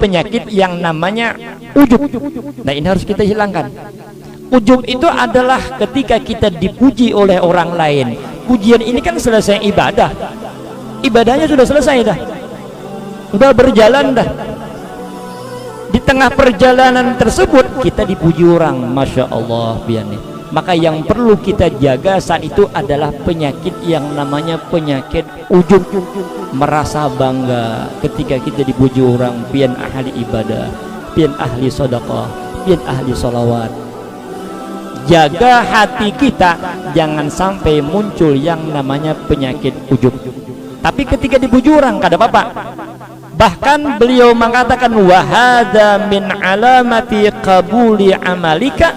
penyakit yang namanya ujub. Nah, ini harus kita hilangkan. Ujub itu adalah ketika kita dipuji oleh orang lain. Pujian ini kan selesai ibadah. Ibadahnya sudah selesai dah. Sudah berjalan dah. Di tengah perjalanan tersebut kita dipuji orang, Masya Allah biani. Maka yang perlu kita jaga saat itu adalah penyakit yang namanya penyakit ujub. Merasa bangga ketika kita dipuji orang, pian ahli ibadah, pian ahli sedekah, pian ahli sholawat. Jaga hati kita jangan sampai muncul yang namanya penyakit ujub. Tapi ketika dipuji orang kada apa-apa. Bahkan beliau mengatakan wahada min alamati qabuli amalika.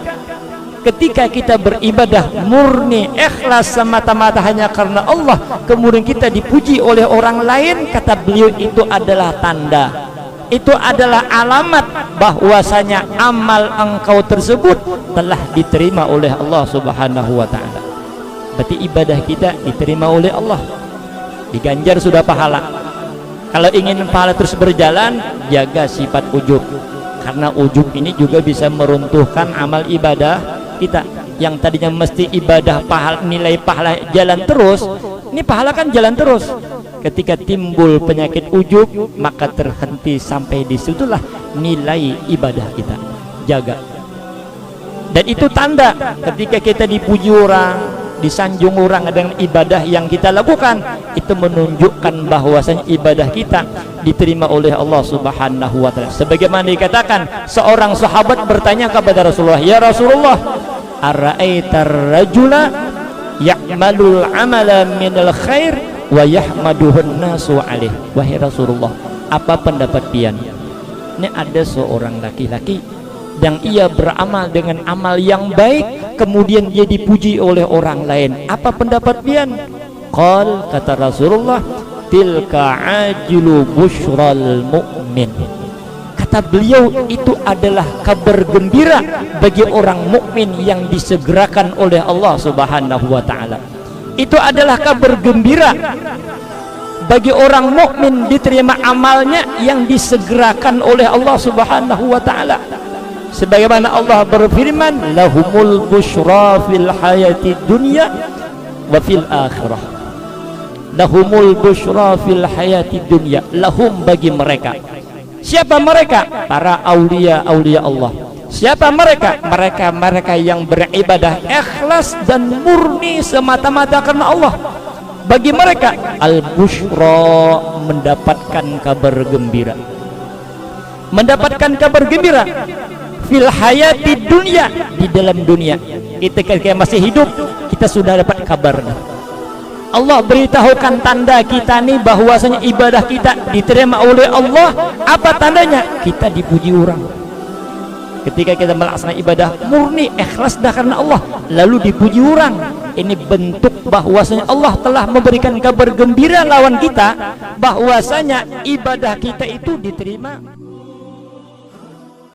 Ketika kita beribadah murni ikhlas semata-mata hanya karena Allah, kemudian kita dipuji oleh orang lain, kata beliau itu adalah tanda, itu adalah alamat bahwasanya amal engkau tersebut telah diterima oleh Allah Subhanahu wa ta'ala. Berarti ibadah kita diterima oleh Allah, diganjar sudah pahala. Kalau ingin pahala terus berjalan, jaga sifat ujub, karena ujub ini juga bisa meruntuhkan amal ibadah kita. Yang tadinya mesti ibadah pahala, nilai pahala jalan terus, ini pahala kan jalan terus. Ketika timbul penyakit ujub, maka terhenti sampai disitulah nilai ibadah kita. Jaga. Dan itu tanda ketika kita dipuji orang, disanjung orang dengan ibadah yang kita lakukan, itu menunjukkan bahwasanya ibadah kita diterima oleh Allah Subhanahu wa ta'ala. Sebagaimana dikatakan, seorang sahabat bertanya kepada Rasulullah, ya Rasulullah, ara'aitar rajula ya'malul amala minal khair wa yahmaduhun nasu alaih. Wahai Rasulullah, apa pendapat pian? Ini ada seorang laki-laki yang ia beramal dengan amal yang baik, kemudian dia dipuji oleh orang lain. Apa pendapat pian? Qal, kata Rasulullah, tilka ajilu busyral mu'min. Kata beliau, itu adalah kabar gembira bagi orang mukmin yang disegerakan oleh Allah Subhanahu wa ta'ala. Itu adalah kabar gembira bagi orang mukmin diterima amalnya yang disegerakan oleh Allah Subhanahu wa ta'ala. Sebagaimana Allah berfirman, lahumul busyra fil hayati dunya wa fil akhirah. Lahumul busyra fil hayati dunya, lahum bagi mereka. Siapa mereka? Para aulia-aulia Allah. Siapa mereka? Mereka yang beribadah ikhlas dan murni semata-mata karena Allah. Bagi mereka al-busyra, mendapatkan kabar gembira. Mendapatkan kabar gembira fil hayati dunia, di dalam dunia. Kita ketika masih hidup, kita sudah dapat kabar. Allah beritahukan tanda kita nih bahwasanya ibadah kita diterima oleh Allah. Apa tandanya? Kita dipuji orang. Ketika kita melaksanakan ibadah murni ikhlas dah karena Allah, lalu dipuji orang, ini bentuk bahwasanya Allah telah memberikan kabar gembira lawan kita bahwasanya ibadah kita itu diterima.